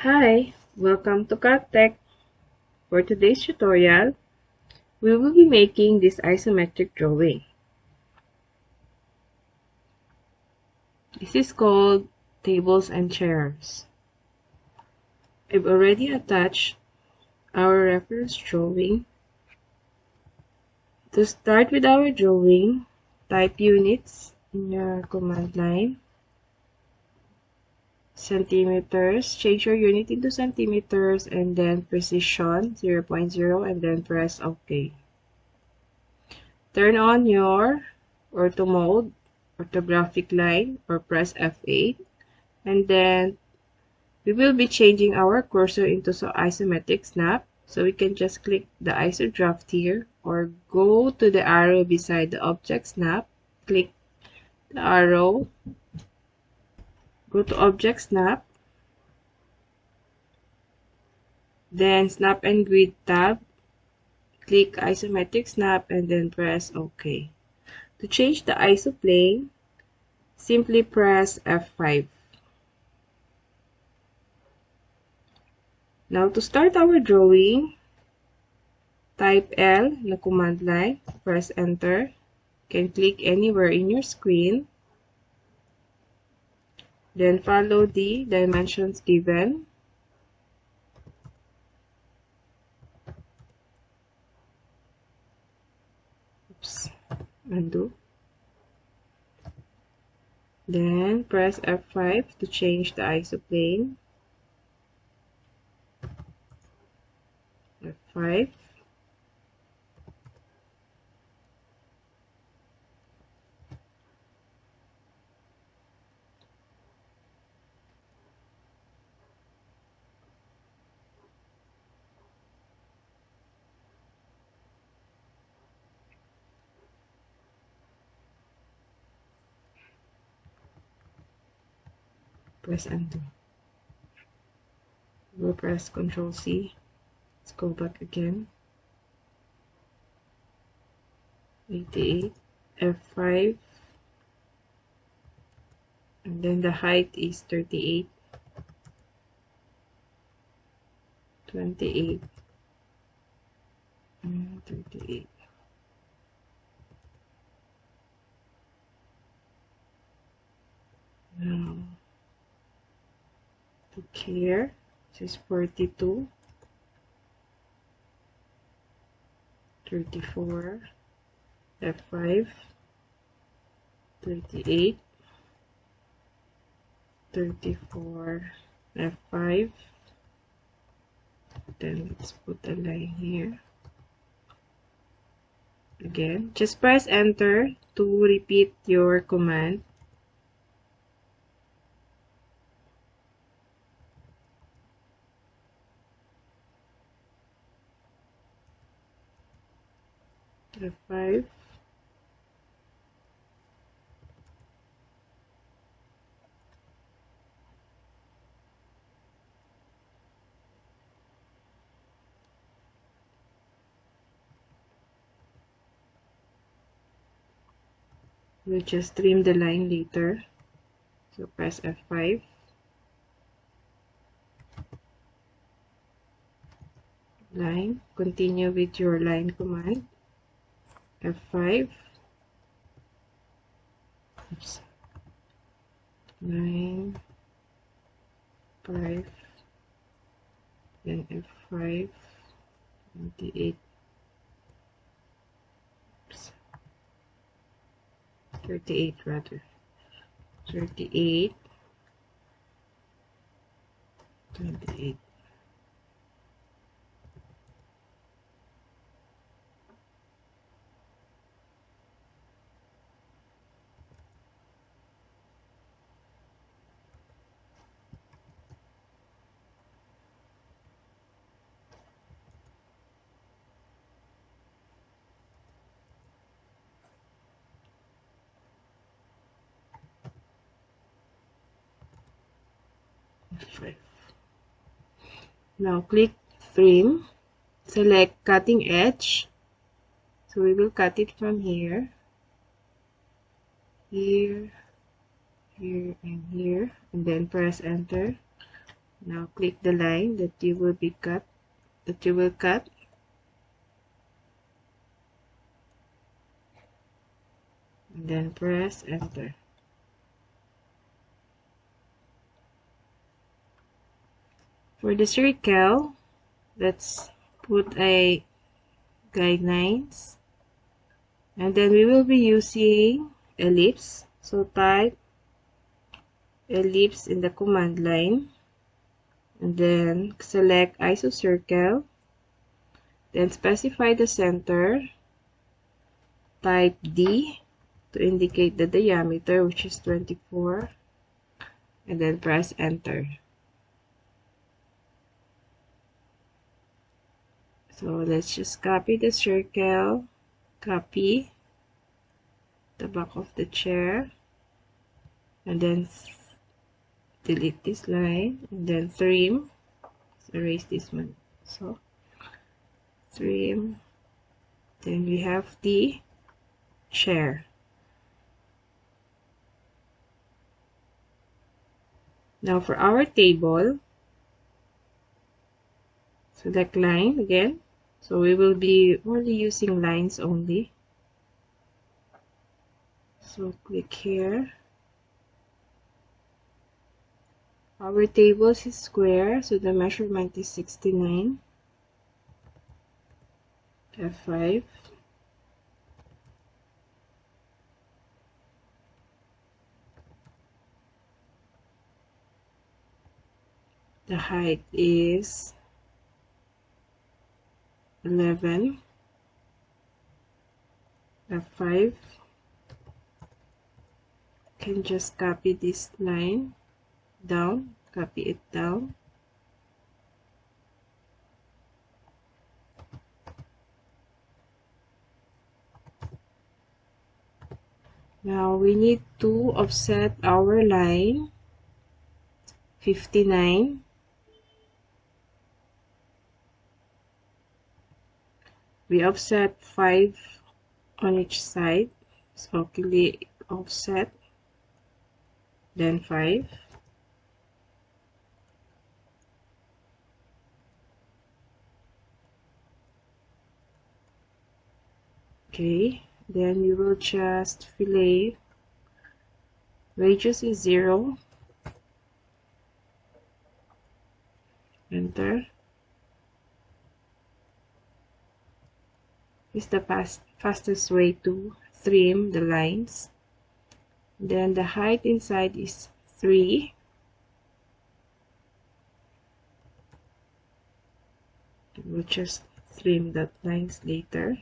Hi, welcome to CAD-TECH. For today's tutorial, we will be making this isometric drawing. This is called tables and chairs. I've already attached our reference drawing. To start with our drawing, type units in your command line. Centimeters, change your unit into centimeters and then precision 0.0 and then press OK. Turn on your ortho mode, orthographic line, or press F8, and then we will be changing our cursor into isometric snap, so we can just click the iso draft here or go to the arrow beside the object snap, click the arrow, go to object snap, then snap and grid tab, click isometric snap and then press OK. To change the iso plane, simply press F5. Now to start our drawing, type L in the command line, press enter. You can click anywhere in your screen. Then follow the dimensions given. Oops, undo. Then press F5 to change the isoplane. F5. Press undo. We'll press Ctrl C. Let's go back again. 88, F5, and then the height is 38, 28, and 38. Now, to clear, this is 42, 34, F5, 38, 34, F5. Then let's put a line here. Again, just press enter to repeat your command. F5. We'll just trim the line later. So press F5. Line. Continue with your line command. F5. Oops. Line. 5. Then F5. 28. Oops. 38 rather. 38. 28. F5. Now click trim, select cutting edge. So we will cut it from here, here, here, and here, and then press enter. Now click the line that you will cut, and then press enter. For the circle, let's put a guidelines, and then we will be using ellipse. So type ellipse in the command line, and then select isocircle, then specify the center, type D to indicate the diameter, which is 24, and then press enter. So let's just copy the circle, copy the back of the chair, and then delete this line, and then trim. Let's erase this one. So trim. Then we have the chair. Now for our table, select line again. So we will be only using lines only. So click here. Our table is square, so the measurement is 69. F5. The height is 11. F5. Can just copy this line down, copy it down. Now we need to offset our line 59. We offset 5 on each side. So click offset, then 5. Okay, then you will just fillet. Radius is 0. Enter. Is the fastest way to trim the lines. Then the height inside is 3. We'll just trim that lines later.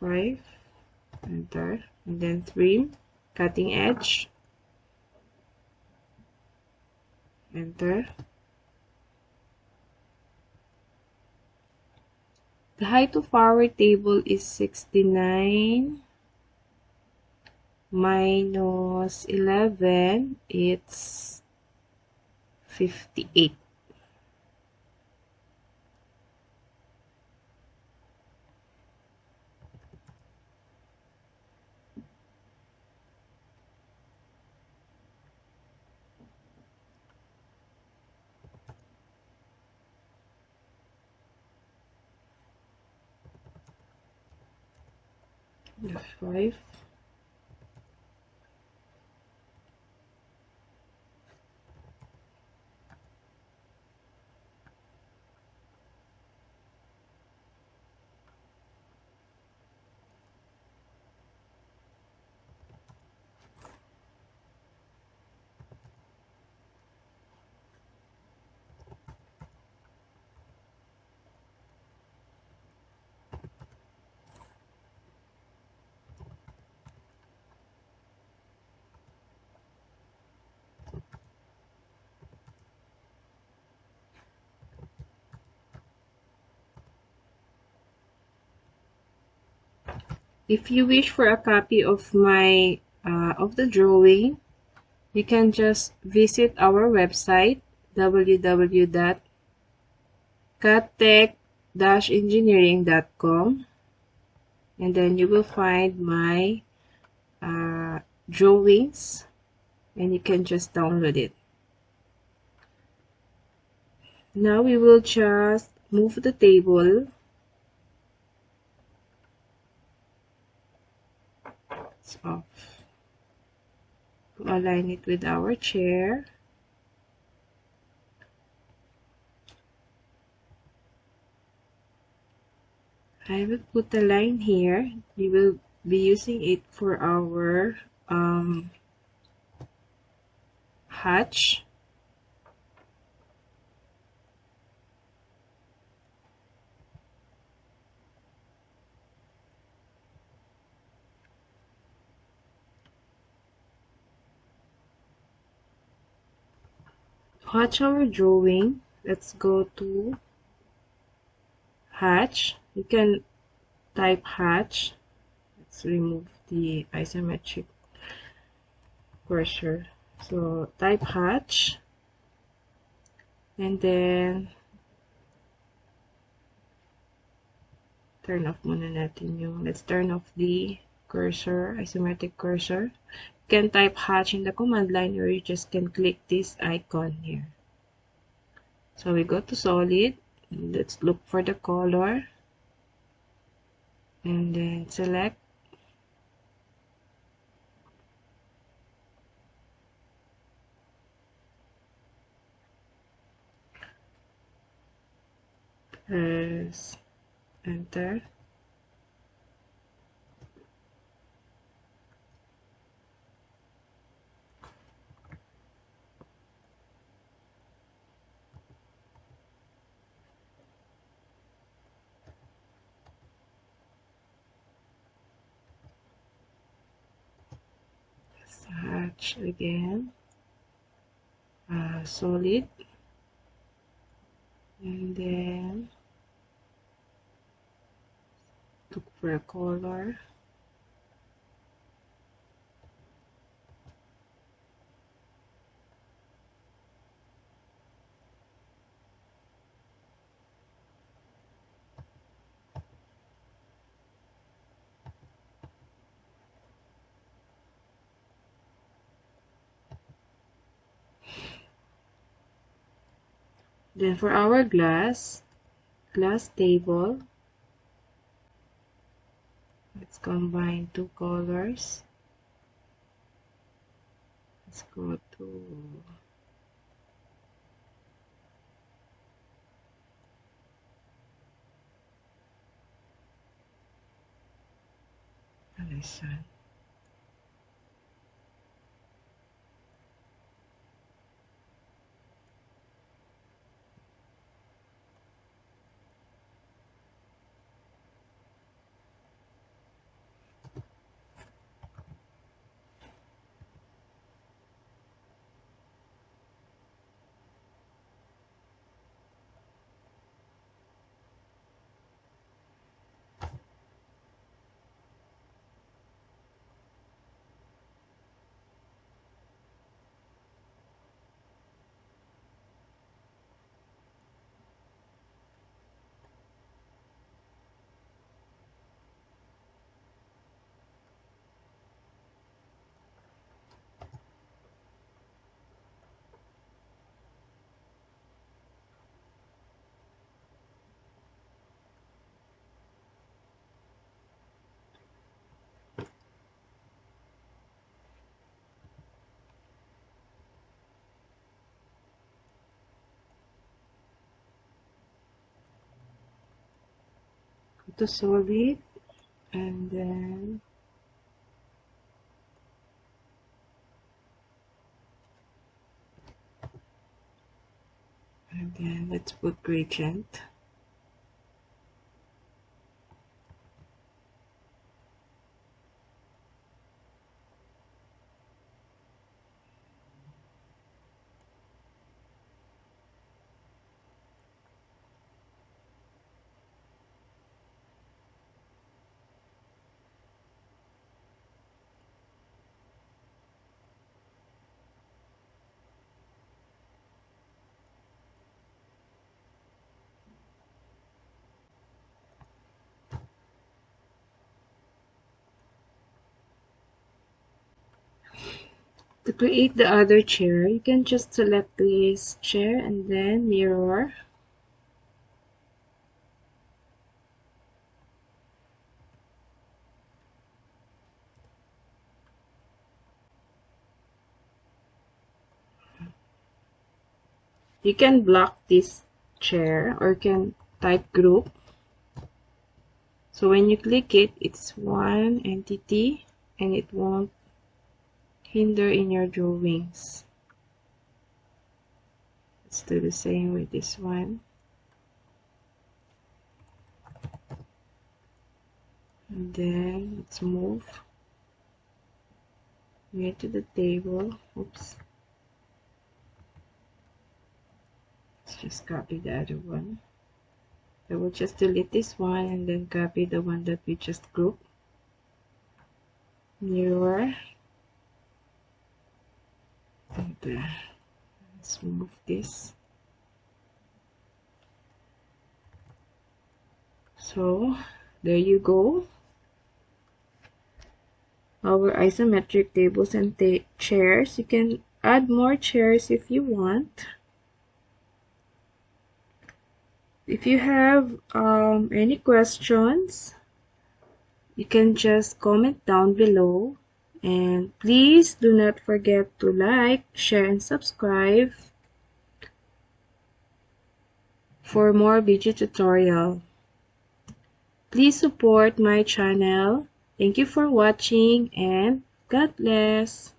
F5, enter, and then trim, cutting edge, enter. The height of our table is 69 minus 11, it's 58. F5. If you wish for a copy of my of the drawing, you can just visit our website www.CAD-TECH-engineering.com, and then you will find my drawings, and you can just download it. Now we will just move the table. It's off. To align it with our chair. I will put a line here. We will be using it for our hatch. To hatch our drawing, let's go to hatch. You can type hatch. Let's remove the isometric cursor. So type hatch, and then turn off muna natin yung, let's turn off the cursor, isometric cursor. You can type hatch in the command line, or you just can click this icon here. So we go to solid, let's look for the color, and then select. Press enter. Hatch again, solid, and then look for a color. Then for our glass table, let's combine two colors. Let's go to this one. Go to solid, and then let's put gradient. To create the other chair, you can just select this chair and then mirror. You can block this chair or you can type group. So when you click it, it's one entity and it won't hinder in your drawings. Let's do the same with this one. And then let's move near to the table. Oops. Let's just copy the other one. I will just delete this one and then copy the one that we just grouped. Mirror. And let's move this. So there you go. Our isometric tables and chairs. You can add more chairs if you want. If you have any questions, you can just comment down below. And please do not forget to like, share, and subscribe for more video tutorial. Please support my channel. Thank you for watching and God bless.